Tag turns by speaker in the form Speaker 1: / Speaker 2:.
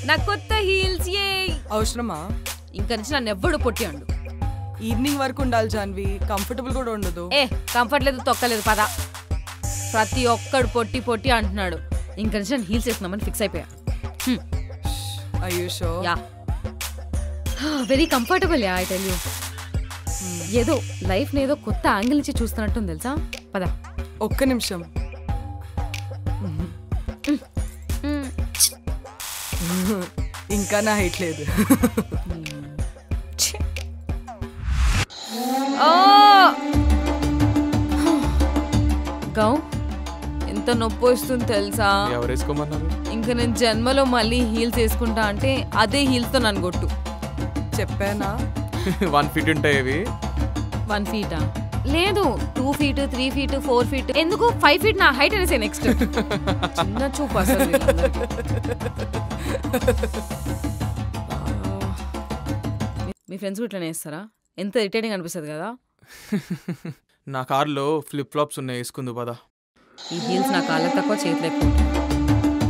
Speaker 1: నా కొత్త హీల్స్ ఏ
Speaker 2: అవసరమా?
Speaker 1: ఇంకా నుంచి నన్ను ఎవ్వడు పొట్టి అండు.
Speaker 2: ఈవినింగ్ వరకు ఉండాలి జాన్వి, కంఫర్టబుల్ కూడా ఉండదు.
Speaker 1: కంఫర్ట్ లేదు తొక్కలేదు పద. ప్రతి ఒక్కడు పొట్టి పొట్టి అంటున్నాడు. ఇంకా నుంచి నేను హీల్స్ వేసుకున్నామని ఫిక్స్ అయిపోయా.
Speaker 2: Yeah
Speaker 1: very comfortable yeah I tell you. ఏదో లైఫ్ ఏదో కొత్త యాంగిల్ నుంచి చూస్తున్నట్టు తెలుసా. పద.
Speaker 2: ఒక్క నిమిషం. ఇంకా నా హైట్ లేదు.
Speaker 1: గౌ ఎంత నొప్పి వస్తుంది తెలుసా. ఇంకా నేను జన్మలో మళ్ళీ హీల్స్ వేసుకుంటా అంటే అదే హీల్స్ తో నన్ను కొట్టు.
Speaker 2: చెప్పానా
Speaker 3: 1 feet ఉంటాయి.
Speaker 1: 1 feet లేదు, 2 feet 3 feet 4 feet ఎందుకు 5 feet నా హైట్ అనేసి నెక్స్ట్. చిన్న చూపు అసలు. మీ ఫ్రెండ్స్ ఇట్లా వేస్తారా? ఎంత ఇరిటేటింగ్ అనిపిస్తుంది కదా.
Speaker 3: నా కార్లో ఫ్లిప్ ఫ్లాప్స్ ఉన్నాయి, వేసుకుందు పదా.
Speaker 1: ఈ హీల్స్ నా కాళ్ళకి తక్కువ చేతులు ఎక్కువ.